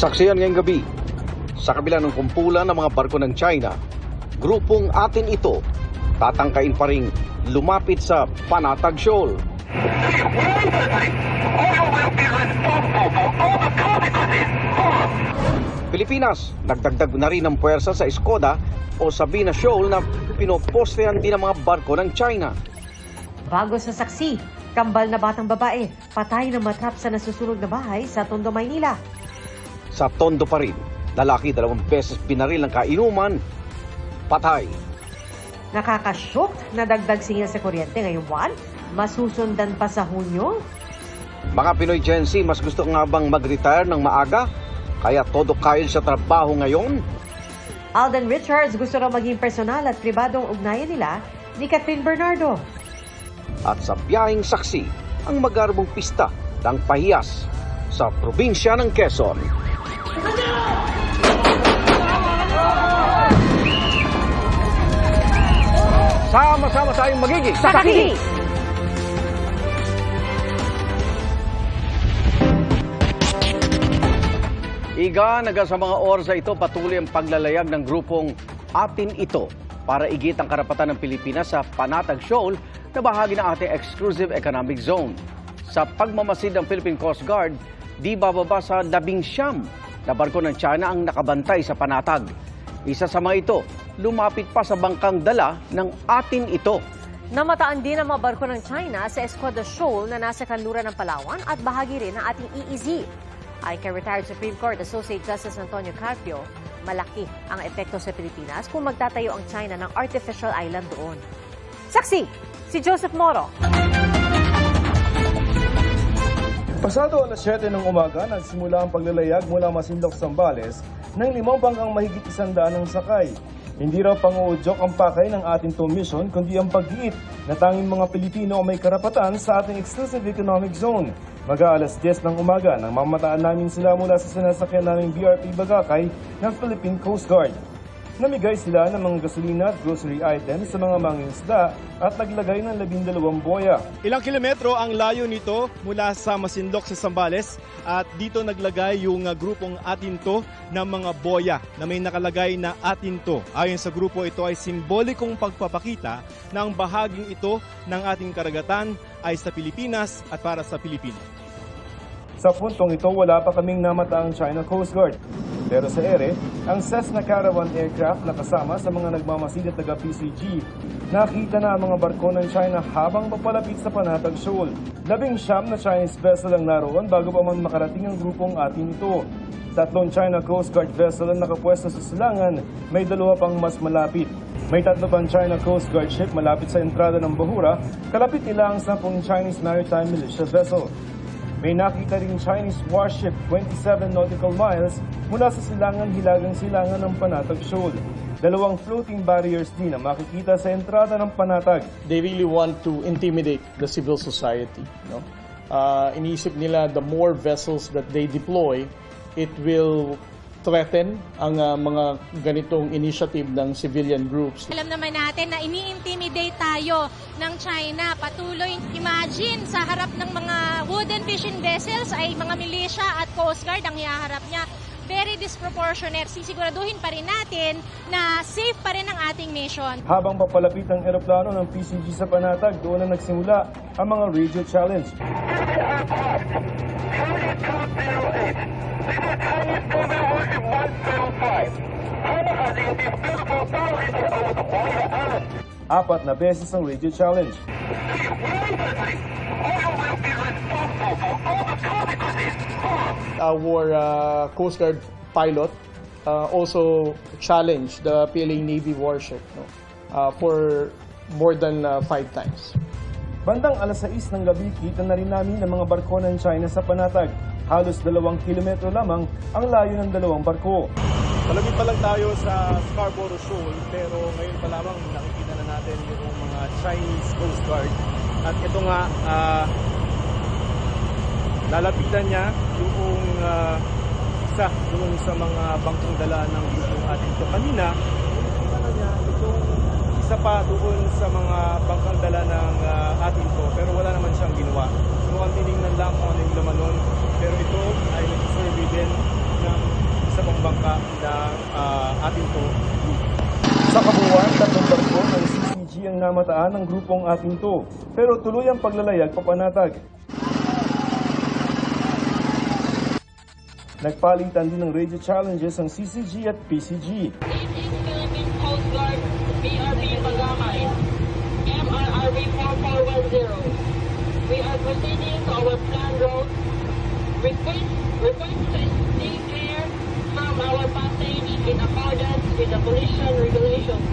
Saksiyan ngayong gabi, sa kabila ng kumpulan ng mga barko ng China, grupong atin ito tatangkain pa ring lumapit sa Panatag Shoal. Pilipinas, nagdagdag na rin ng puwersa sa Escoda o Sabina Shoal na pinopostehan din ng mga barko ng China. Bago sa saksi, kambal na batang babae, patay na matrap sa nasusunog na bahay sa Tondo, Maynila. Sa Tondo pa rin, lalaki 2 beses pinaril ng kainuman, patay. Nakakasyok na dagdag singil sa kuryente ngayong buwan, masusundan pa sa Hunyo. Mga Pinoy Gen Z, mas gusto nga bang mag-retire ng maaga? Kaya todo kail sa trabaho ngayon? Alden Richards gusto raw maging personal at pribadong ugnayan nila ni Catherine Bernardo. At sa biyaheng saksi, ang magarbong pista ng pahiyas sa probinsya ng Quezon. Sama-sama tayong magiging Saksi! Iga, sa mga oras na ito, patuloy ang paglalayag ng grupong Atin Ito para igit ang karapatan ng Pilipinas sa Panatag Shoal na bahagi ng ating exclusive economic zone. Sa pagmamasid ng Philippine Coast Guard, di bababa sa 19 na barko ng China ang nakabantay sa Panatag. Isa sa mga ito, lumapit pa sa bangkang dala ng Atin Ito. Namataan din ang mga barko ng China sa Escoda Shoal na nasa kanluran ng Palawan at bahagi rin ng ating EEZ. Ayon kay retired Supreme Court Associate Justice Antonio Carpio, malaki ang epekto sa Pilipinas kung magtatayo ang China ng artificial island doon. Saksi, si Joseph Moro. Pasado alas 7 ng umaga, nagsimula ang paglalayag mula Masinloc, Zambales ng 5 bangkang mahigit 100 ng sakay. Hindi raw pang-uudyok ang pakay ng ating mission, kundi ang pag-iit na tanging mga Pilipino ang may karapatan sa ating exclusive economic zone. Mag-aalas 10 ng umaga nang mamataan namin sila mula sa sinasakyan naming BRP Bagakay ng Philippine Coast Guard. Namigay sila ng mga gasolina at grocery items sa mga mangingisda at naglagay ng 12 boya. Ilang kilometro ang layo nito mula sa Masinloc sa Zambales at dito naglagay yung grupong Atinto ng mga boya na may nakalagay na Atinto. Ayon sa grupo, ito ay simbolikong pagpapakita na ang bahaging ito ng ating karagatan ay sa Pilipinas at para sa Pilipino. Sa puntong ito, wala pa kaming namataang China Coast Guard. Pero sa ere, ang Cessna Caravan aircraft na kasama sa mga nagmamasid at taga-PCG, nakita na ang mga barko ng China habang papalapit sa Panatag Shoal. 19 na Chinese vessel ang naroon bago pa man makarating ang grupong Atin Ito. 3 China Coast Guard vessel ang nakapwesto sa silangan, may 2 pang mas malapit. May 3 pang China Coast Guard ship malapit sa entrada ng Bahura, kalapit nila ang 10 Chinese Maritime Militia vessel. May nakita rin Chinese warship 27 nautical miles mula sa silangan-hilagang silangan ng Panatag Shoal. 2 floating barriers din ang makikita sa entrada ng Panatag. They really want to intimidate the civil society. No? Iniisip nila the more vessels that they deploy, it will threaten ang mga ganitong initiative ng civilian groups. Alam naman natin na ini-intimidate tayo ng China. Patuloy, imagine, sa harap ng mga wooden fishing vessels ay mga militia at Coast Guard ang hiharap niya. Very disproportionate. Sisiguraduhin pa rin natin na safe pa rin ang ating mission. Habang papalapit ang eroplano ng PCG sa Panatag, doon na nagsimula ang mga radio challenge. Apat na beses ang radio challenge. Our Coast Guard pilot also challenged the PLA Navy warship for more than 5 times. Bandang alas 6 ng gabi, kita na rin namin ang mga barko ng China sa panatag. Halos 2 kilometro lamang ang layo ng dalawang barko. Malapit pa lang tayo sa Scarborough Shoal, pero ngayon pa lamang nakikita na natin yung mga Chinese Coast Guard. At ito nga, lalapitan niya yung isa doon sa mga bangkong dala ng grupong atin ito. Kanina, nakikita na niya itong isa pa doon sa mga bangkang dala ng atin ito, pero wala naman siyang ginawa. Mukhang tinignan lang kung ano yung laman nun, pero ito ay nag-survey din ng isa pang bangka na atin ito. Sa kabuuan, 3 barko ng CCG ang namataan ng grupong atin to, pero tuloy ang paglalayag papanatag. Nagpalitan din ng radio challenges ang CCG at PCG. Philippine Coast Guard, BRB Pagamay, MRRB 4410. We are proceeding to our planned route. Request to stay clear from our passage in accordance with the collision regulations.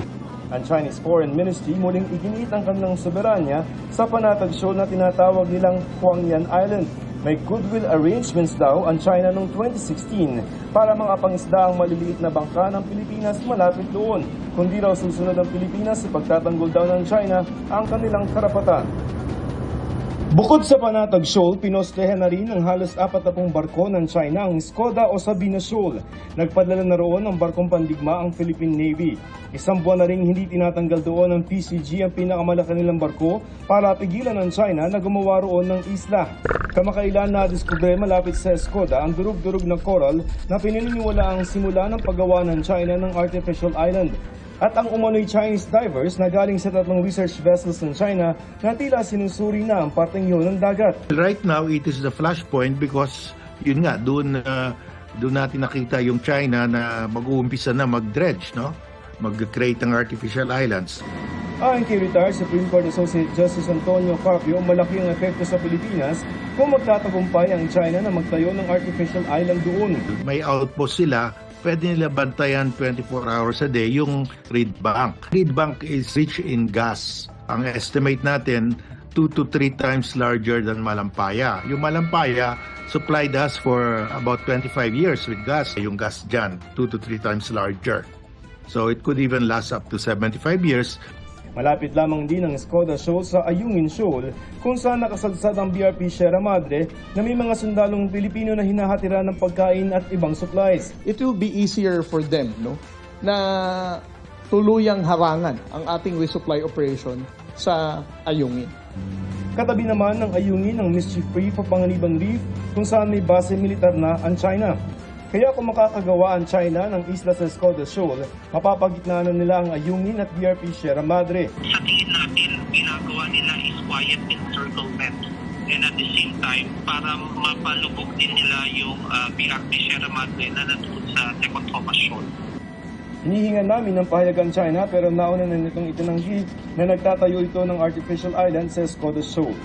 Ang Chinese Foreign Ministry muling iginit ang kanilang soberanya sa panatag shoal na tinatawag nilang Huangyan Island. May goodwill arrangements daw ang China noong 2016 para makapangisda ang maliliit na bangka ng Pilipinas malapit doon. Kundi raw susunod ang Pilipinas sa pagtatanggol daw ng China ang kanilang karapatan. Bukod sa Panatag Shoal, pinostehan na rin ng halos 40 barko ng China ang Skoda o Sabina Shoal. Nagpadala na roon ng barkong pandigma ang Philippine Navy. 1 buwan na rin hindi tinatanggal doon ng PCG ang pinakamalaki nilang barko para pigilan ng China na gumawa roon ng isla. Kamakailan na diskubre malapit sa Skoda ang durug-durug na coral na pinaniniwala ang simula ng paggawa ng China ng artificial island. At ang umano'y Chinese divers na galing sa 3 research vessels ng China na tila sinusuri na ang parteng yun ng dagat. Right now, it is the flashpoint because yun nga, doon natin nakita yung China na mag-uumpisa na mag-dredge, no? Mag-create ng artificial islands. Ayon kay retired Supreme Court Associate Justice Antonio Carpio, malaki ang epekto sa Pilipinas kung magtatagumpay ang China na magtayo ng artificial island doon. May outpost sila, pwede nila bantayan 24 hours a day yung Reed Bank. Reed Bank is rich in gas. Ang estimate natin, 2 to 3 times larger than Malampaya. Yung Malampaya supplied us for about 25 years with gas. Yung gas dyan, 2 to 3 times larger. So it could even last up to 75 years. Malapit lamang din ang Skoda Shoal sa Ayungin Shoal kung saan nakasadsad ang BRP Sierra Madre na may mga sundalong Pilipino na hinahatira ng pagkain at ibang supplies. It will be easier for them, no, na tuluyang harangan ang ating resupply operation sa Ayungin. Katabi naman ng Ayungin ang Mischief Reef o Panganiban Reef kung saan may base militar na ang China. Kaya kung makakagawa ang China ng isla sa Skoda Shoal, mapapagitnaanan nila ang Ayungin at BRP Sierra Madre. Sa tingin natin, ginagawa nila is quiet encirclement. And at the same time, para mapalubog din nila yung BRP Sierra Madre na nandun sa Second Thomas Shoal. Hinihingan namin ng pahayagan China pero nauna na nitong itinanggi na nagtatayo ito ng artificial island sa Skoda Shoal.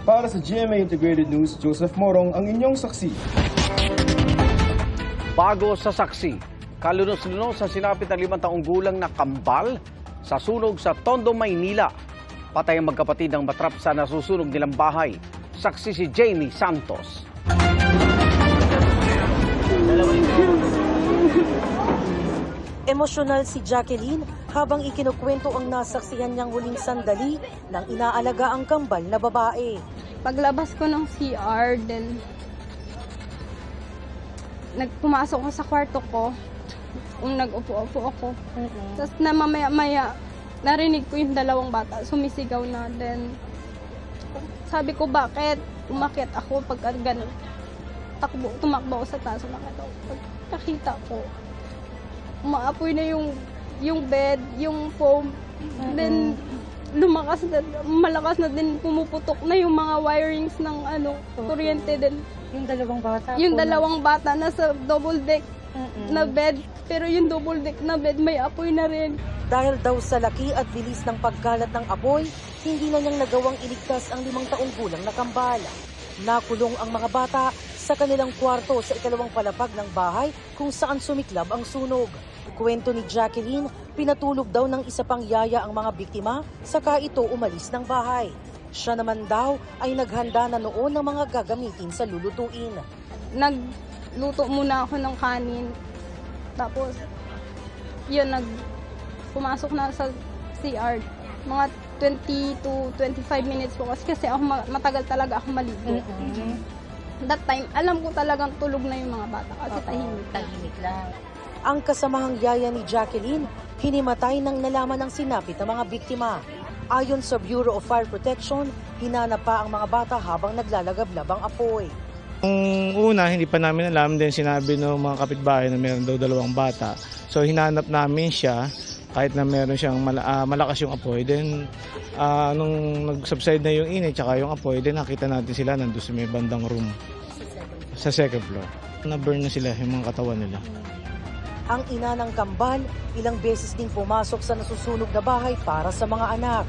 Para sa GMA Integrated News, Joseph Morong ang inyong saksi. Bago sa saksi, kalunos-lunos sa sinapit ng 5 taong gulang na kambal sa sunog sa Tondo, Maynila. Patay ang magkapatid ng matrap sa nasusunog nilang bahay. Saksi si Jamie Santos. Emosyonal si Jacqueline habang ikinukwento ang nasaksihan niyang huling sandali ng inaalaga ang kambal na babae. Paglabas ko ng CR, then pumasok ko sa kwarto ko, nag-upo-upo ako. Tapos na mamaya-maya, narinig ko yung 2 bata, sumisigaw na. Then, sabi ko, bakit? Umakyat ako pag ganun. Tumakbo ako sa taas, umakyat ako. Pag nakita ko, umaapoy na yung bed, yung foam. Then, malakas na din pumuputok na yung mga wirings ng kuryente din. Yung 2 bata? Yung 2 bata nasa double deck na bed, pero yung double deck na bed may apoy na rin. Dahil daw sa laki at bilis ng pagkalat ng apoy, hindi na niyang nagawang iligtas ang 5 taong gulang na kambal. Nakulong ang mga bata sa kanilang kwarto sa ikalawang palapag ng bahay kung saan sumiklab ang sunog. Kwento ni Jacqueline, pinatulog daw ng isa pang yaya ang mga biktima, saka ito umalis ng bahay. Siya naman daw ay naghanda na noon ng mga gagamitin sa lulutuin. Nagluto muna ako ng kanin. Tapos, yun, pumasok na sa CR. Mga 20 to 25 minutes po kasi ako matagal talaga ako maligo. That time, alam ko talagang tulog na yung mga bata kasi tahimik lang. Ang kasamahang yaya ni Jacqueline, hinimatay nang nalaman ng sinapit ng mga biktima. Ayon sa Bureau of Fire Protection, hinanap pa ang mga bata habang naglalagablab ang apoy. Nung una, hindi pa namin alam, din sinabi ng mga kapitbahay na meron daw 2 bata. So hinanap namin siya kahit na meron siyang malakas yung apoy. Then nung nag-subside na yung init tsaka yung apoy, then nakita natin sila nandun sa may bandang room sa second floor. Na-burn na sila yung mga katawan nila. Ang ina ng kambal, ilang beses ding pumasok sa nasusunog na bahay para sa mga anak.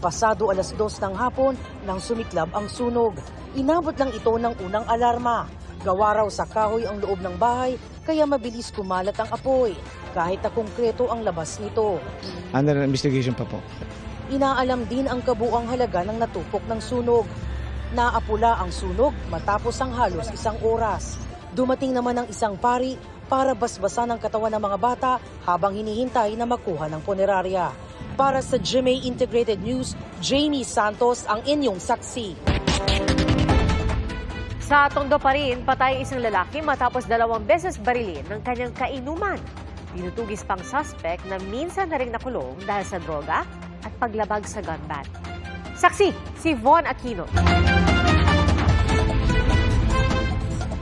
Pasado 2:00 ng hapon nang sumiklab ang sunog. Inabot lang ito ng unang alarma. Gawa raw sa kahoy ang loob ng bahay, kaya mabilis kumalat ang apoy. Kahit na konkreto ang labas nito. Under investigation pa po. Inaalam din ang kabuuang halaga ng natupok ng sunog. Naapula ang sunog matapos ang halos 1 oras. Dumating naman ang isang pari para basbasan ang katawan ng mga bata habang hinihintay na makuha ng punerarya. Para sa GMA Integrated News, Jamie Santos ang inyong saksi. Sa Tondo pa rin, patay isang lalaki matapos 2 beses barilin ng kanyang kainuman. Tinutugis pang suspect na minsan na rin nakulong dahil sa droga at paglabag sa gun ban. Saksi, si Von Aquino.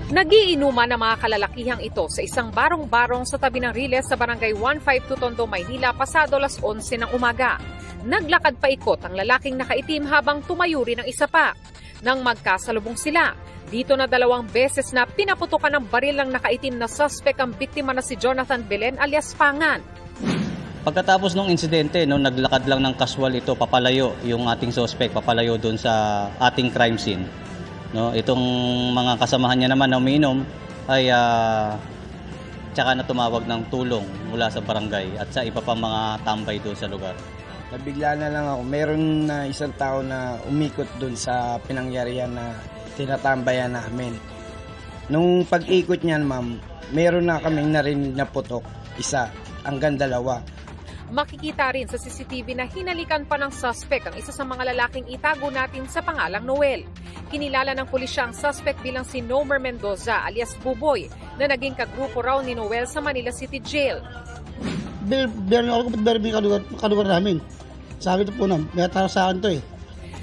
Nagiinuman ang mga kalalakihang ito sa isang barong-barong sa tabi ng Riles sa Barangay 152 Tondo, Maynila pasado 11:00 ng umaga. Naglakad paikot ang lalaking nakaitim habang tumayo rin ang isa pa. Nang magkasalubong sila, dito na 2 beses na pinaputukan ng baril ng nakaitim na suspect ang biktima na si Jonathan Belen alias Pangan. Pagkatapos ng insidente, naglakad lang ng casual ito papalayo yung ating suspect, papalayo doon sa ating crime scene. Itong mga kasamahan niya naman na umiinom ay tsaka na tumawag ng tulong mula sa barangay at sa iba pang mga tambay doon sa lugar. Nabigla na lang ako. Meron na isang tao na umikot doon sa pinangyarihan na tinatambayan namin. Nung pag-ikot niyan, ma'am, meron na kaming narinig na putok. Isa, hanggang 2. Makikita rin sa CCTV na hinalikan pa ng suspect ang isa sa mga lalaking itago natin sa pangalang Noel. Kinilala ng pulisya ang suspect bilang si Nomer Mendoza alias Buboy na naging kagrupo raw ni Noel sa Manila City Jail. Kalugar namin. Sabi ito po na, may atarasahan to eh.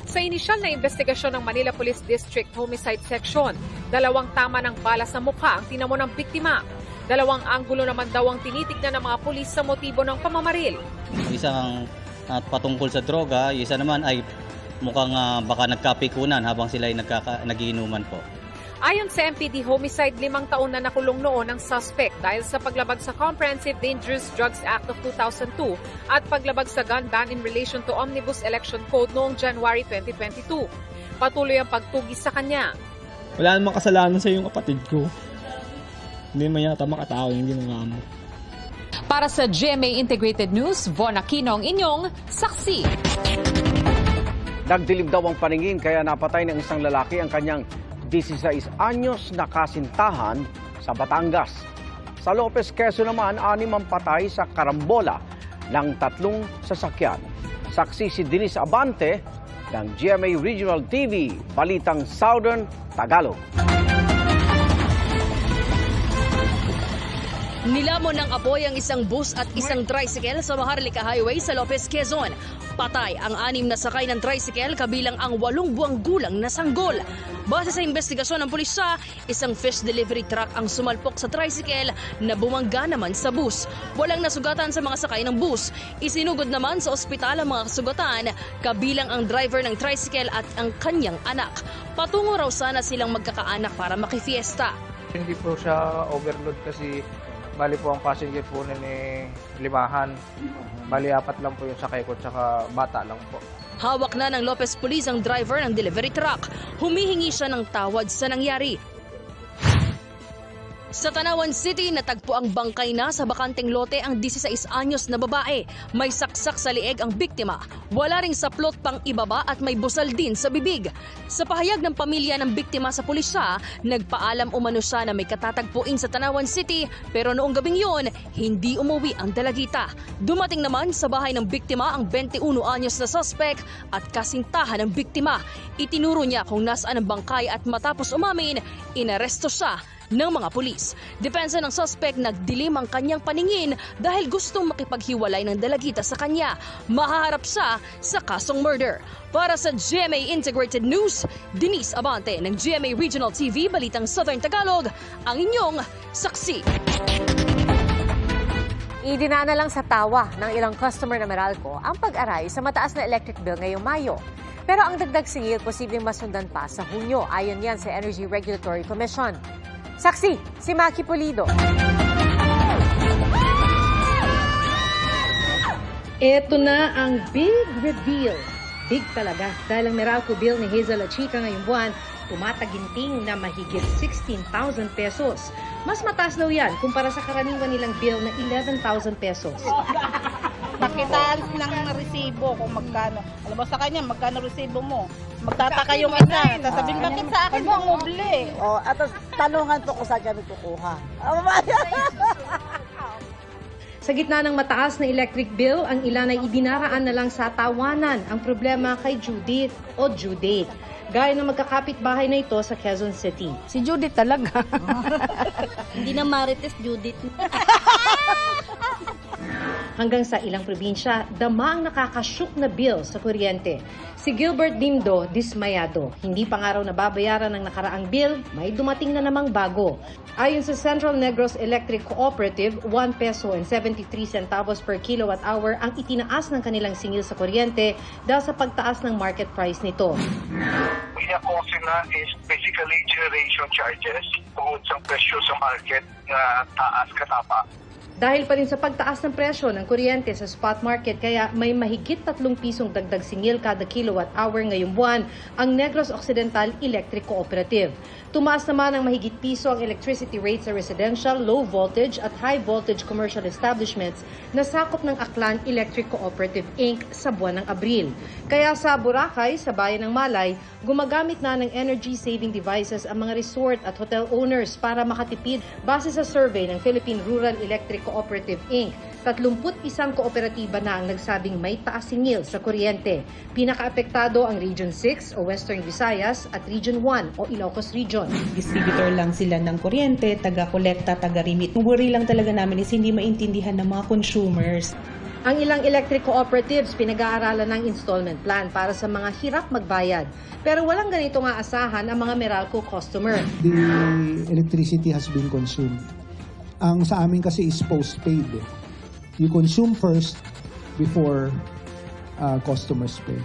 Sa inisyal na investigasyon ng Manila Police District Homicide Section, 2 tama ng bala sa mukha ang tinamo ng biktima. 2 anggulo naman daw ang tinitignan ng mga pulis sa motibo ng pamamaril. Isang patungkol sa droga, isa naman ay mukhang baka nagkapikunan habang sila ay nagiinuman po. Ayon sa MPD Homicide, 5 taon na nakulong noon ang suspect dahil sa paglabag sa Comprehensive Dangerous Drugs Act of 2002 at paglabag sa gun ban in relation to Omnibus Election Code noong January 2022. Patuloy ang pagtugis sa kanya. Wala namang kasalanan sa iyong kapatid ko. Hindi man yata makatao yung ginawa mo. Para sa GMA Integrated News, Von Aquino ang inyong saksi. Nagdilim daw ang paningin kaya napatay ng isang lalaki ang kanyang 16 anyos na kasintahan sa Batangas. Sa Lopez, Quezon naman, 6 ang patay sa karambola ng 3 sasakyan. Saksi si Denise Abante ng GMA Regional TV, Balitang Southern Tagalog. Nilamon ng apoy ang isang bus at isang tricycle sa Maharlika Highway sa Lopez, Quezon. Patay ang 6 na sakay ng tricycle kabilang ang 8 buwang gulang na sanggol. Base sa investigasyon ng pulisya, isang fish delivery truck ang sumalpok sa tricycle na bumangga naman sa bus. Walang nasugatan sa mga sakay ng bus. Isinugod naman sa ospital ang mga kasugatan, kabilang ang driver ng tricycle at ang kanyang anak. Patungo raw sana silang magkakaanak para makifiesta. Hindi po siya overload kasi bali po ang passenger po nun eh 5. Bali 4 lang po yung sakay ko tsaka bata lang po. Hawak na ng Lopez Police ang driver ng delivery truck. Humihingi siya ng tawad sa nangyari. Sa Tanawan City, natagpo ang bangkay na sa bakanteng lote ang 16 anyos na babae. May saksak sa lieg ang biktima. Wala ring saplot pang ibaba at may busal din sa bibig. Sa pahayag ng pamilya ng biktima sa pulisya, nagpaalam umano siya na may katatagpuin sa Tanawan City pero noong gabing yon, hindi umuwi ang dalagita. Dumating naman sa bahay ng biktima ang 21 anyos na suspect at kasintahan ng biktima. Itinuro niya kung nasaan ang bangkay at matapos umamin, inaresto siya ng mga pulis. Depensa ng suspect, nagdilim ang kanyang paningin dahil gustong makipaghiwalay ng dalagita sa kanya. Mahaharap siya sa kasong murder. Para sa GMA Integrated News, Denise Abante ng GMA Regional TV, Balitang Southern Tagalog, ang inyong saksi. Idinaan na lang sa tawa ng ilang customer na Meralco ang pag-aray sa mataas na electric bill ngayong Mayo. Pero ang dagdag singil posibleng masundan pa sa Hunyo, ayon yan sa Energy Regulatory Commission. Saksi, si Maki Pulido. Ito na ang big reveal. Big talaga dahil ang Meralco bill ni Hazel Achica ngayong buwan tumataginting na mahigit 16,000 pesos. Mas mataas daw yan kumpara sa karaniwan nilang bill na 11,000 pesos. Pakitaan lang ng resibo kung magkano. Alam mo sa kanya, magkano resibo mo. Magtataka yung isa. Sasabihin, bakit sa akin mo mubli? O, at tanungan to kung saan kami kukuha. Sa gitna ng mataas na electric bill, ang ilan ay idinaraan na lang sa tawanan ang problema kay Judith o Judith. Gaya ng magkakapit-bahay na ito sa Quezon City. Si Judith talaga. Hindi na Marites, Judith. Hanggang sa ilang probinsya, dama ang nakakasyok na bill sa kuryente. Si Gilbert Dimdo, dismayado. Hindi pa nga raw nababayaran ng nakaraang bill, may dumating na namang bago. Ayon sa Central Negros Electric Cooperative, 1 peso and 73 centavos per kilowatt hour ang itinaas ng kanilang singil sa kuryente dahil sa pagtaas ng market price nito. Pinakose na is basically generation charges tungkol sa presyo sa market na taas katapa. Dahil pa rin sa pagtaas ng presyo ng kuryente sa spot market, kaya may mahigit 3 pisong dagdag singil kada kilowatt hour ngayong buwan ang Negros Occidental Electric Cooperative. Tumaas naman ng mahigit piso ang electricity rates sa residential, low voltage at high voltage commercial establishments na sakop ng Aklan Electric Cooperative Inc. sa buwan ng Abril. Kaya sa Boracay, sa bayan ng Malay, gumagamit na ng energy saving devices ang mga resort at hotel owners para makatipid base sa survey ng Philippine Rural Electric Cooperative Inc. 31 kooperatiba na ang nagsabing may taas singil sa kuryente. Pinakaapektado ang Region 6 o Western Visayas at Region 1 o Ilocos Region. Distributor lang sila ng kuryente, taga-kolekta, taga-remit. Ang worry lang talaga namin is hindi maintindihan ng mga consumers. Ang ilang electric cooperatives pinag-aaralan ng installment plan para sa mga hirap magbayad. Pero walang ganito nga asahan ang mga Meralco customer. The electricity has been consumed. Ang sa amin kasi is postpaid. You consume first before customers pay.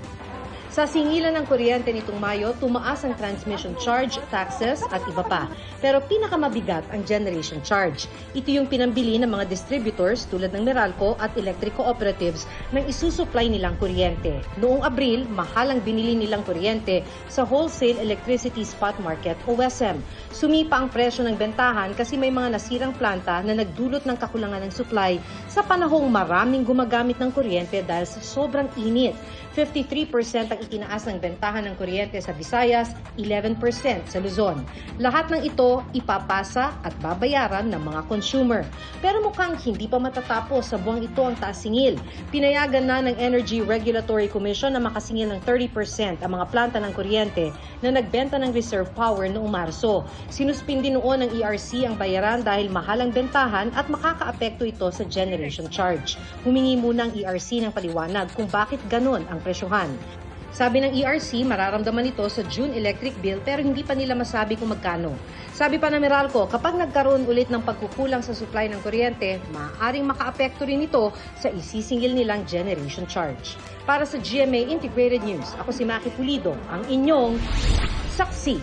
Sa singilan ng kuryente nitong Mayo, tumaas ang transmission charge, taxes at iba pa. Pero pinakamabigat ang generation charge. Ito yung pinambili ng mga distributors tulad ng Meralco at electric cooperatives ng isusupply nilang kuryente. Noong Abril, mahal ang binili nilang kuryente sa Wholesale Electricity Spot Market o WESM. Sumipa ang presyo ng bentahan kasi may mga nasirang planta na nagdulot ng kakulangan ng supply sa panahong maraming gumagamit ng kuryente dahil sa sobrang init. 53% ang itinaas ng bentahan ng kuryente sa Visayas, 11% sa Luzon. Lahat ng ito ipapasa at babayaran ng mga consumer. Pero mukhang hindi pa matatapos sa buwang ito ang taas singil. Pinayagan na ng Energy Regulatory Commission na makasingil ng 30% ang mga planta ng kuryente na nagbenta ng reserve power noong Marso. Sinuspindi noon ng ERC ang bayaran dahil mahal ang bentahan at makakaapekto ito sa generation charge. Humingi muna ang ERC ng paliwanag kung bakit ganon ang presyohan. Sabi ng ERC, mararamdaman ito sa June electric bill pero hindi pa nila masabi kung magkano. Sabi pa ng Meralco, kapag nagkaroon ulit ng pagkukulang sa supply ng kuryente, maaaring makaapekto rin ito sa isisingil nilang generation charge. Para sa GMA Integrated News, ako si Maki Pulido, ang inyong saksi.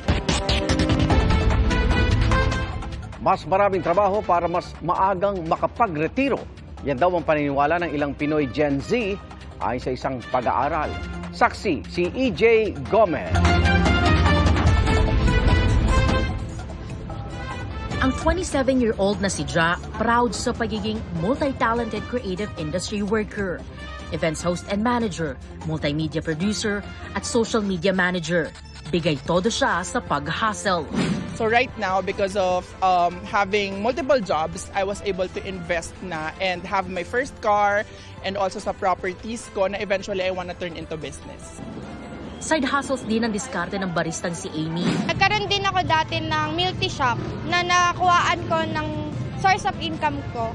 Mas maraming trabaho para mas maagang makapagretiro. Yan daw ang paniniwala ng ilang Pinoy Gen Z ay sa isang pag-aaral. Saksi, si EJ Gomez. Ang 27-year-old na si Ja, proud sa pagiging multi-talented creative industry worker, events host and manager, multimedia producer, at social media manager. Bigay todo siya sa pag-hustle. So right now, because of having multiple jobs, I was able to invest na and have my first car and also sa properties ko na eventually I want to turn into business. Side hustles din ang diskarte ng baristang si Amy. Nagkaroon din ako dati ng milk tea shop na nakuhaan ko ng source of income ko.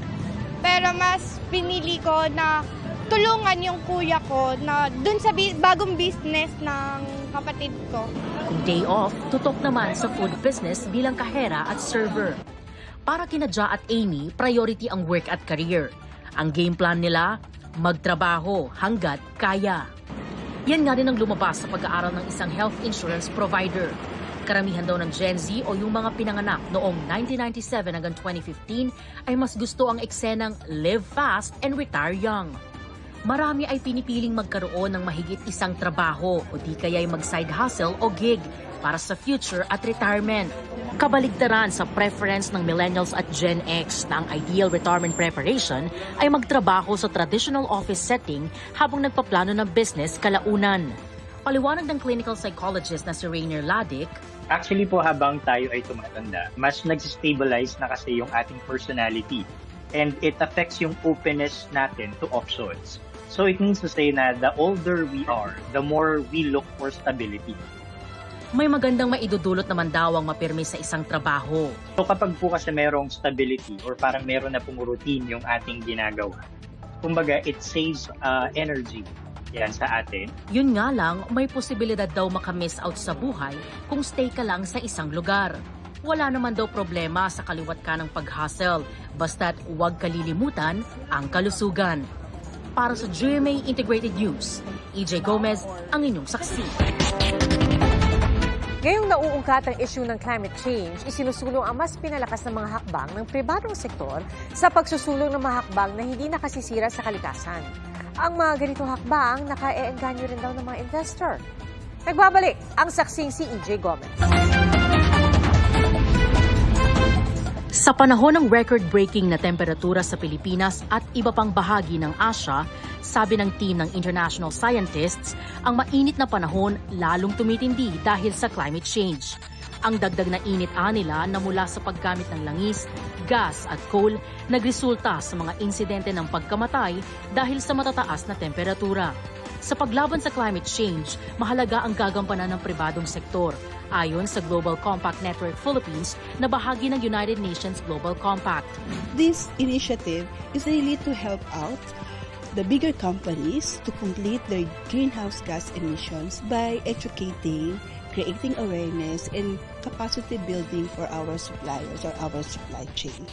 Pero mas pinili ko na tulungan yung kuya ko na dun sa bagong business ng kapatid ko. Kung day off, tutok naman sa food business bilang kahera at server. Para kina Ja at Amy, priority ang work at career. Ang game plan nila, magtrabaho hanggat kaya. Yan nga rin ang lumabas sa pag-aaral ng isang health insurance provider. Karamihan daw ng Gen Z o yung mga pinanganak noong 1997 hanggang 2015 ay mas gusto ang eksenang live fast and retire young. Marami ay pinipiling magkaroon ng mahigit isang trabaho o di kaya'y mag-side hustle o gig para sa future at retirement. Kabaligtaran sa preference ng millennials at Gen X na ang ideal retirement preparation ay magtrabaho sa traditional office setting habang nagpaplano ng business kalaunan. Paliwanag ng clinical psychologist na si Rainier Ladic, actually po habang tayo ay tumatanda, mas nag-stabilize na kasi yung ating personality and it affects yung openness natin to options. So it means to say na the older we are, the more we look for stability. may magandang maidudulot naman daw ang mapirmi sa isang trabaho. So kapag po kasi merong stability or parang meron na pong routine yung ating ginagawa, kumbaga it saves energy yan sa atin. Yun nga lang, may posibilidad daw makamiss out sa buhay kung stay ka lang sa isang lugar. Wala naman daw problema sa kaliwat ka ng pag-hustle, basta't huwag kalilimutan ang kalusugan. Para sa GMA Integrated News, EJ Gomez ang inyong saksi. Ngayong nauungkat ang issue ng climate change, isinusulong ang mas pinalakas na mga hakbang ng pribadong sektor sa pagsusulong ng mga hakbang na hindi nakasisira sa kalikasan. Ang mga ganitong hakbang naka-eengganyo rin daw ng mga investor. Nagbabalik ang saksing si EJ Gomez. Sa panahon ng record-breaking na temperatura sa Pilipinas at iba pang bahagi ng Asia, sabi ng team ng international scientists, ang mainit na panahon lalong tumitindi dahil sa climate change. Ang dagdag na init nila na mula sa paggamit ng langis, gas at coal, nagresulta sa mga insidente ng pagkamatay dahil sa matataas na temperatura. Sa paglaban sa climate change, mahalaga ang gagampanan ng pribadong sektor, ayon sa Global Compact Network Philippines na bahagi ng United Nations Global Compact. This initiative is really to help out the bigger companies to complete their greenhouse gas emissions by educating, creating awareness, and capacity building for our suppliers or our supply chain.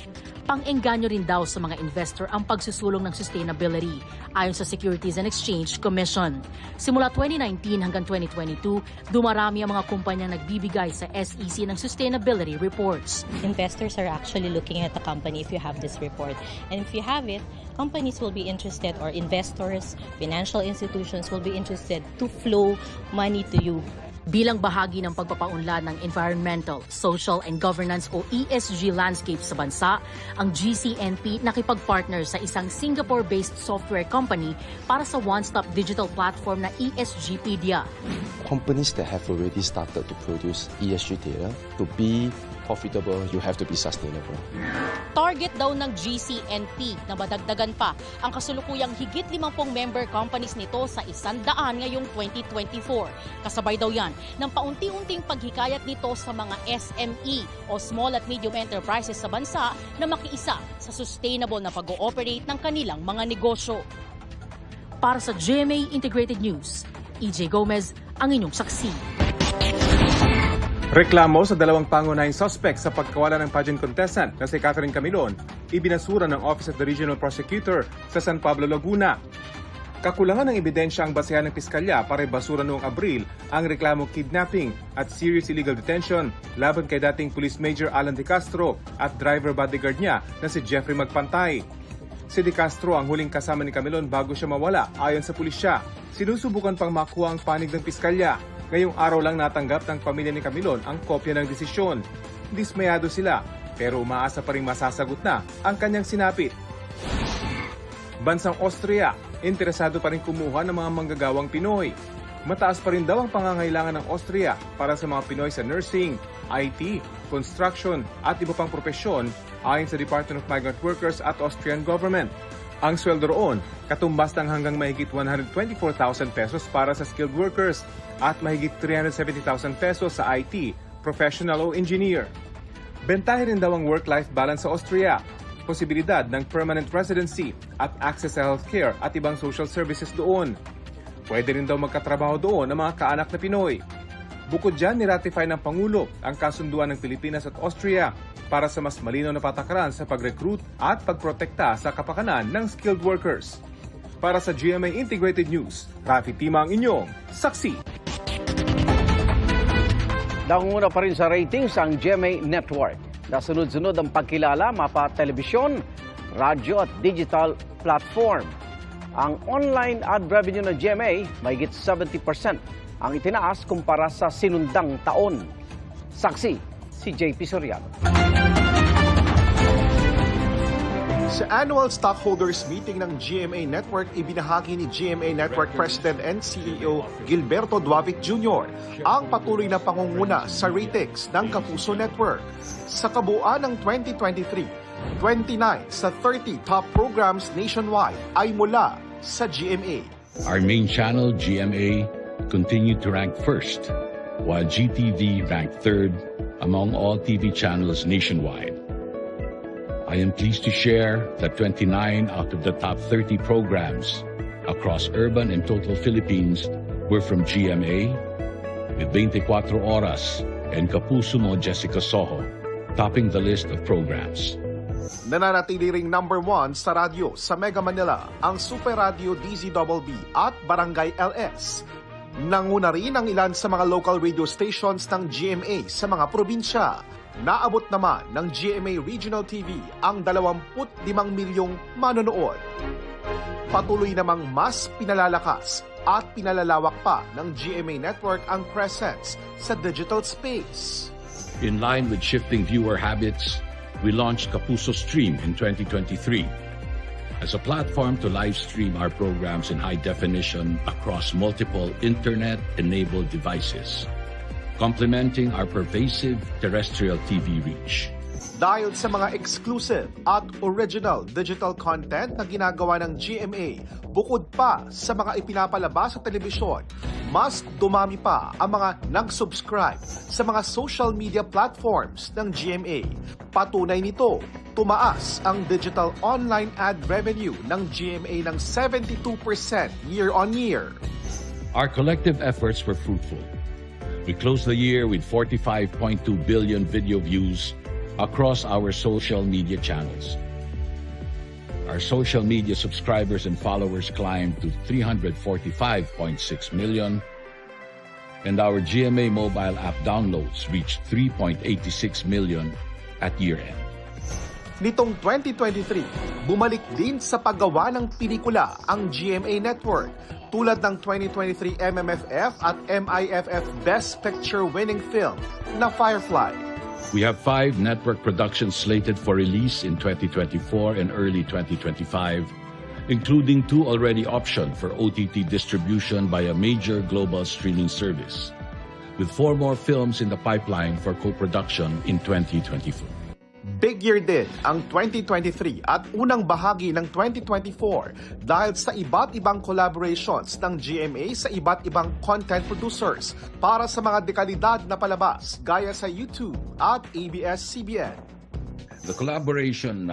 Pang-engganyo rin daw sa mga investor ang pagsusulong ng sustainability ayon sa Securities and Exchange Commission. Simula 2019 hanggang 2022, dumarami ang mga kumpanya nagbibigay sa SEC ng sustainability reports. Investors are actually looking at the company if you have this report. And if you have it, companies will be interested, or investors, financial institutions will be interested to flow money to you. Bilang bahagi ng pagpapaunlad ng environmental, social and governance o ESG landscape sa bansa, ang GCNP nakipag-partner sa isang Singapore-based software company para sa one-stop digital platform na ESGpedia. Companies that have already started to produce ESG data, to be profitable, you have to be sustainable. Target daw ng GCNP na madagdagan pa ang kasulukuyang higit 50 member companies nito sa 100 ngayong 2024. Kasabay daw yan ng paunti-unting paghikayat nito sa mga SME o small at medium enterprises sa bansa na makiisa sa sustainable na pag-ooperate ng kanilang mga negosyo. Para sa GMA Integrated News, EJ Gomez ang inyong saksi. Reklamo sa dalawang pangunahing suspect sa pagkawala ng pageant contestant na si Catherine Camilon, ibinasura ng Office of the Regional Prosecutor sa San Pablo, Laguna. Kakulangan ng ebidensya ang basehan ng piskalya para ibasura noong Abril ang reklamo kidnapping at serious illegal detention laban kay dating Police Major Alan De Castro at driver bodyguard niya na si Jeffrey Magpantay. Si De Castro ang huling kasama ni Camilon bago siya mawala ayon sa pulisya. Sinusubukan pang makuha ang panig ng piskalya. Ngayong araw lang natanggap ng pamilya ni Camilon ang kopya ng desisyon. Dismayado sila pero umaasa pa rin masasagot na ang kanyang sinapit. Bansang Austria, interesado pa rin kumuha ng mga manggagawang Pinoy. Mataas pa rin daw ang pangangailangan ng Austria para sa mga Pinoy sa nursing, IT, construction at iba pang propesyon ayon sa Department of Migrant Workers at Austrian government. Ang sweldo roon, katumbas ng hanggang mahigit 124,000 pesos para sa skilled workers at mahigit 370,000 pesos sa IT, professional o engineer. Bentahe rin daw ang work-life balance sa Austria, posibilidad ng permanent residency at access sa healthcare at ibang social services doon. Pwede rin daw magkatrabaho doon ang mga kaanak na Pinoy. Bukod dyan, niratify ng Pangulo ang kasunduan ng Pilipinas at Austria para sa mas malinaw na patakaran sa pag-recruit at pagprotekta sa kapakanan ng skilled workers. Para sa GMA Integrated News, Rafi Tima ang inyong saksi. Nangunguna pa rin sa ratings ang GMA Network. Nasunod-sunod ang pagkilala mapa telebisyon, radyo at digital platform. Ang online ad revenue ng GMA mahigit 70% ang itinaas kumpara sa sinundang taon. Saksi, si JP Soriano. Sa annual stockholders meeting ng GMA Network, ibinahagi ni GMA Network President and CEO Gilberto Duavic Jr. ang patuloy na pangunguna sa ratings ng Kapuso Network. Sa kabuuan ng 2023, 29 sa 30 top programs nationwide ay mula sa GMA. Our main channel, GMA, continued to rank first, while GTV ranked third among all TV channels nationwide. I am pleased to share that 29 out of the top 30 programs across urban and total Philippines were from GMA, with 24 Oras and Kapuso Mo Jessica Soho topping the list of programs. Nananatili ring number 1 sa radyo sa Mega Manila ang Super Radio DZBB at Barangay LS. Nanguna rin ang ilan sa mga local radio stations ng GMA sa mga probinsya. Naabot naman ng GMA Regional TV ang 25 milyong manonood. Patuloy namang mas pinalalakas at pinalalawak pa ng GMA Network ang presence sa digital space. In line with shifting viewer habits, we launched Kapuso Stream in 2023 as a platform to live stream our programs in high definition across multiple internet-enabled devices, complementing our pervasive terrestrial TV reach. Dahil sa mga exclusive at original digital content na ginagawa ng GMA, bukod pa sa mga ipinapalabas sa telebisyon, mas dumami pa ang mga nag-subscribe sa mga social media platforms ng GMA. Patunay nito, tumaas ang digital online ad revenue ng GMA ng 72% year-on-year. Our collective efforts were fruitful. We closed the year with 45.2 billion video views across our social media channels. Our social media subscribers and followers climbed to 345.6 million, and our GMA mobile app downloads reached 3.86 million at year-end. Nitong 2023, bumalik din sa paggawa ng pelikula ang GMA Network, tulad ng 2023 MMFF at MIFF Best Picture winning film na Firefly. We have 5 network productions slated for release in 2024 and early 2025, including 2 already optioned for OTT distribution by a major global streaming service, with 4 more films in the pipeline for co-production in 2024. Big year din ang 2023 at unang bahagi ng 2024 dahil sa iba't ibang collaborations ng GMA sa iba't ibang content producers para sa mga dekalidad na palabas gaya sa YouTube at ABS-CBN. The collaboration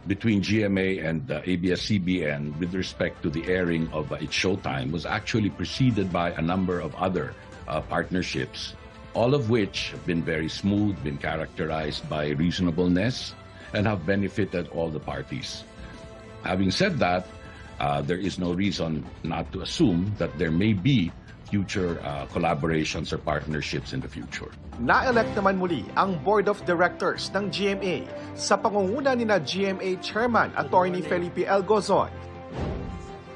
between GMA and ABS-CBN with respect to the airing of its showtime was actually preceded by a number of other partnerships, all of which have been very smooth, been characterized by reasonableness, and have benefited all the parties. Having said that, there is no reason not to assume that there may be future collaborations or partnerships in the future. Na-elect naman muli ang Board of Directors ng GMA sa pangunguna ni GMA Chairman Attorney Felipe L. Gozon.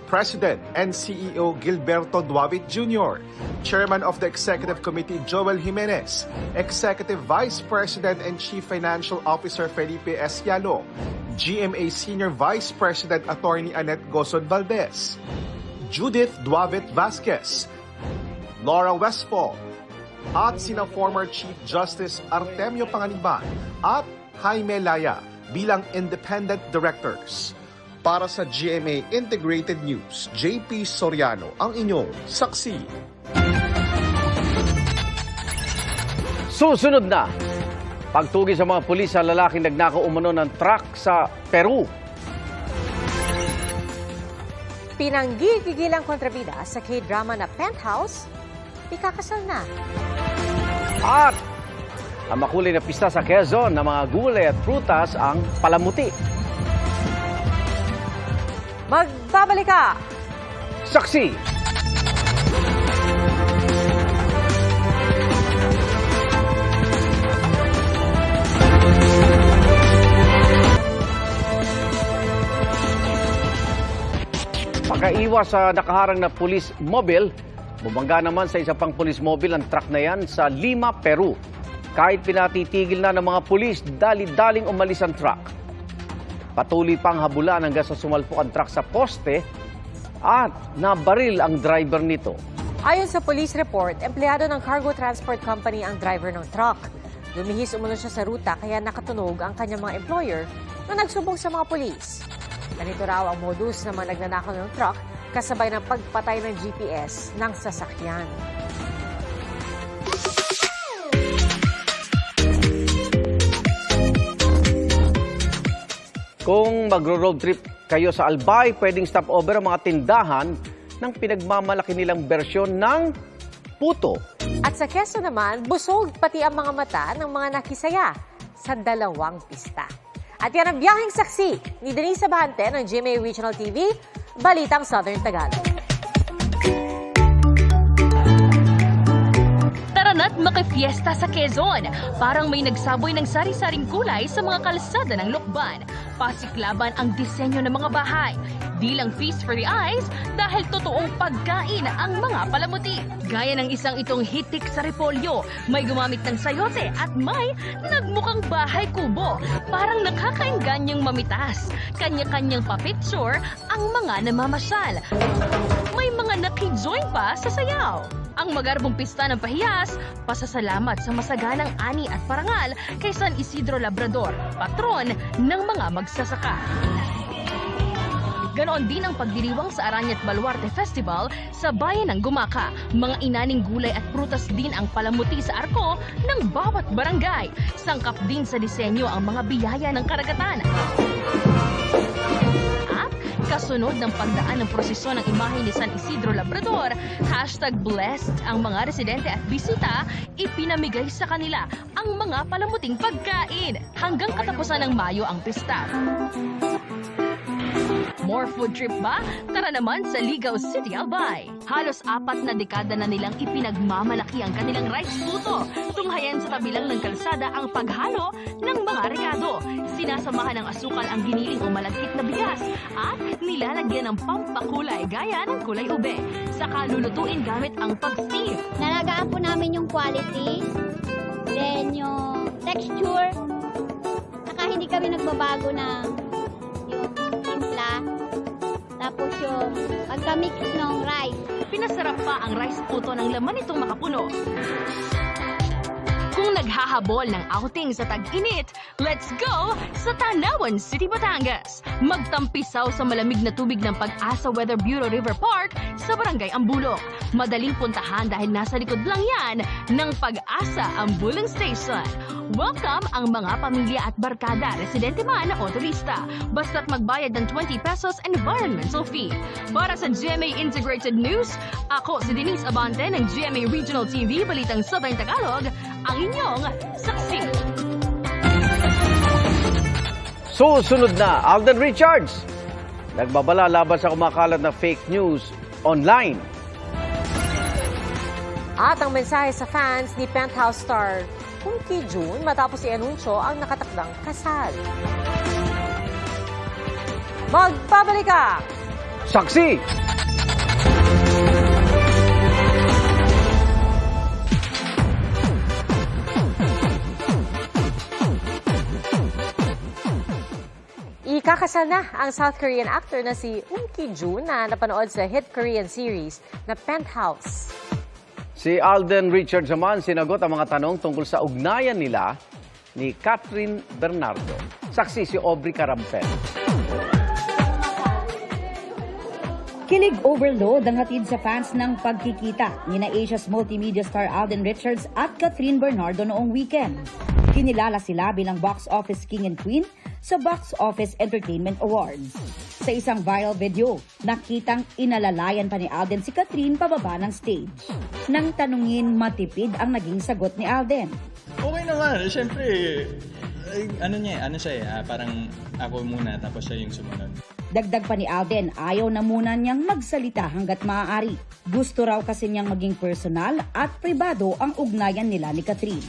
President and CEO Gilberto Duavit Jr., Chairman of the Executive Committee Joel Jimenez, Executive Vice President and Chief Financial Officer Felipe Esialo, GMA Senior Vice President Attorney Annette Gozon Valdez, Judith Duavit Vasquez, Laura Westfall, at sina former Chief Justice Artemio Panganiban at Jaime Laya bilang independent directors. Para sa GMA Integrated News, JP Soriano ang inyong saksi. Susunod na, pagtugi sa mga pulis sa lalaking nagnakaw umano ng truck sa Peru. Pinanggigigil ang kontrabida sa K-drama na Penthouse, ikakasal na. At ang makulay na pista sa Quezon na mga gulay at prutas ang palamuti. Magbabalik ka! Saksi! Pagkaiwas sa nakaharang na police mobile, bumangga naman sa isa pang police mobile ang truck na yan sa Lima, Peru. Kahit pinatitigil na ng mga pulis, dali-daling umalis ang truck. Patuloy pang habulan hanggang sa sumalpok ang truck sa poste at nabaril ang driver nito. Ayon sa police report, empleyado ng cargo transport company ang driver ng truck. Lumihis umano siya sa ruta kaya nakatunog ang kanyang mga employer na nagsubong sa mga pulis. Ganito raw ang modus ng mga nagnanakaw ng truck kasabay ng pagpatay ng GPS ng sasakyan. Kung magro-road trip kayo sa Albay, pwedeng stop over ang mga tindahan ng pinagmamalaki nilang bersyon ng puto. At sa Quezon naman, busog pati ang mga mata ng mga nakisaya sa dalawang pista. At yan ang biyaheng saksi ni Denise Abante ng GMA Regional TV, Balitang Southern Tagalog. Tarana't makifiesta sa Quezon. Parang may nagsaboy ng sari-saring kulay sa mga kalsada ng Lukban. Pasiklaban ang disenyo ng mga bahay. Di lang feast for the eyes dahil totoong pagkain ang mga palamuti. Gaya ng isang itong hitik sa repolyo, may gumamit ng sayote at may nagmukhang bahay kubo. Parang nakakaingganyang mamitas. Kanya-kanyang pa-picture ang mga namamasyal. May mga nakijoin pa sa sayaw. Ang magarbong pista ng pahiyas, pasasalamat sa masaganang ani at parangal kay San Isidro Labrador, patron ng mga magsasaka. Ganoon din ang pagdiriwang sa Aranyat Baluarte Festival sa bayan ng Gumaka. Mga inaning gulay at prutas din ang palamuti sa arko ng bawat barangay. Sangkap din sa disenyo ang mga biyaya ng karagatan. Kasunod ng pagdaan ng prosesyon ng imahe ni San Isidro Labrador, #blessed ang mga residente at bisita, ipinamigay sa kanila ang mga palamuting pagkain hanggang katapusan ng Mayo ang pista. More food trip ba? Tara naman sa Ligaw City, Albay. Halos 4 na dekada na nilang ipinagmamalaki ang kanilang rice puto. Tunghayan sa tabilang ng kalsada ang paghalo ng mga rekado. Sinasamahan ng asukal ang giniling o malagkit na bigas at nilalagyan ng pampakulay gaya ng kulay ube. Saka lulutuin gamit ang pag-steam. Nalagaan po namin yung quality, then yung texture, saka hindi kami nagbabago ng yung timpla, tapos yung pagka-mix ng rice. Pinasarap pa ang rice puto ng laman nitong makapuno. Kung naghahabol ng outing sa tag-init, let's go sa Tanawan City, Batangas. Magtampisaw sa malamig na tubig ng Pag-asa Weather Bureau River Park sa Barangay Ambulok. Madaling puntahan dahil nasa likod lang yan ng Pag-asa Ambulong Station. Welcome ang mga pamilya at barkada, residente man o turista. Basta't magbayad ng 20 pesos environmental fee. Para sa GMA Integrated News, ako si Denise Abante ng GMA Regional TV, Balitang Southern Tagalog, ang inyong saksi. Susunod na, Alden Richards. Nagbabala laban sa kumakalat na fake news online. At ang mensahe sa fans ni Penthouse star Kung Ki-jun matapos i-anunsyo ang nakatakdang kasal. Magbabalik ka! Saksi! Ikakasal na ang South Korean actor na si Ki-jun na napanood sa hit Korean series na Penthouse. Si Alden Richards naman sinagot ang mga tanong tungkol sa ugnayan nila ni Catherine Bernardo. Saksi si Aubrey Carampel. Kilig overload ang hatid sa fans ng pagkikita ni na Asia's multimedia star Alden Richards at Catherine Bernardo noong weekend. Kinilala sila bilang box office king and queen sa Box Office Entertainment Awards. Sa isang viral video, nakitang inalalayan pa ni Alden si Catherine pababa ng stage. Nang tanungin, matipid ang naging sagot ni Alden. Okay naman, siyempre, parang ako muna tapos siya yung sumunod. Dagdag pa ni Alden, ayaw na muna niyang magsalita hanggat maaari. Gusto raw kasi niyang maging personal at pribado ang ugnayan nila ni Catherine.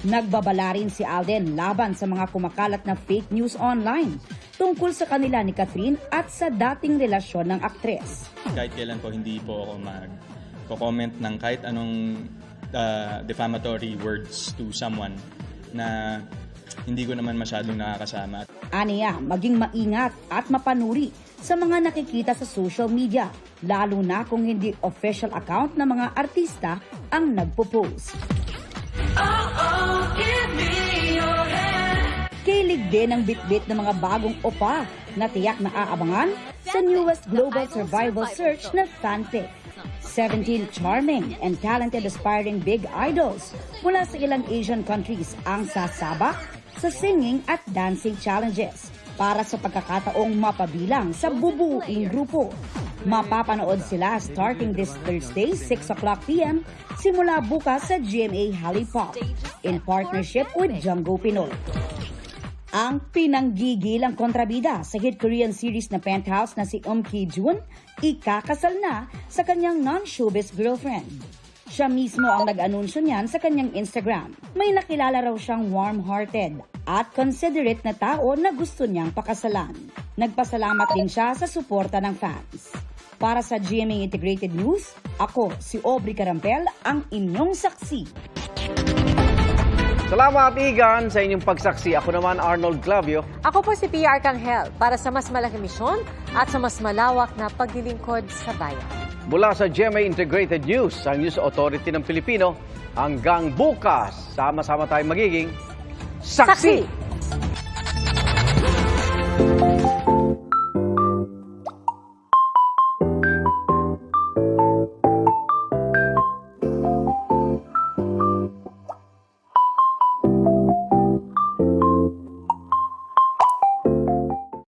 Nagbabala rin si Alden laban sa mga kumakalat na fake news online tungkol sa kanila ni Catherine at sa dating relasyon ng aktres. Kahit kailan po hindi po ako mag-comment ng kahit anong defamatory words to someone na hindi ko naman masyadong nakakasama. Aniya, maging maingat at mapanuri sa mga nakikita sa social media, lalo na kung hindi official account ng mga artista ang nagpo-post. Kilig din ang bitbit ng mga bagong opa na tiyak na aabangan sa newest global survival search na FanPic. 17 charming and talented aspiring big idols mula sa ilang Asian countries ang sasabak sa singing at dancing challenges para sa pagkakataong mapabilang sa bubuing grupo. Mapapanood sila starting this Thursday, 6 o'clock p.m. simula bukas sa GMA Halipop in partnership with Jumbo Pinoy. Ang pinanggigilang kontrabida sa hit Korean series na Penthouse na si Ki-jun, ikakasal na sa kanyang non-showbiz girlfriend. Siya mismo ang nag-anunsyo niyan sa kanyang Instagram. May nakilala raw siyang warm-hearted at considerate na tao na gusto niyang pakasalan. Nagpasalamat din siya sa suporta ng fans. Para sa GMA Integrated News, ako si Aubrey Carampel, ang inyong saksi. Salamat, Igan, sa inyong pagsaksi. Ako naman, Arnold Clavio. Ako po si Pia Arcangel para sa mas malaking misyon at sa mas malawak na paglilingkod sa bayan. Mula sa GMA Integrated News, ang News Authority ng Pilipino, hanggang bukas, sama-sama tayong magiging saksi!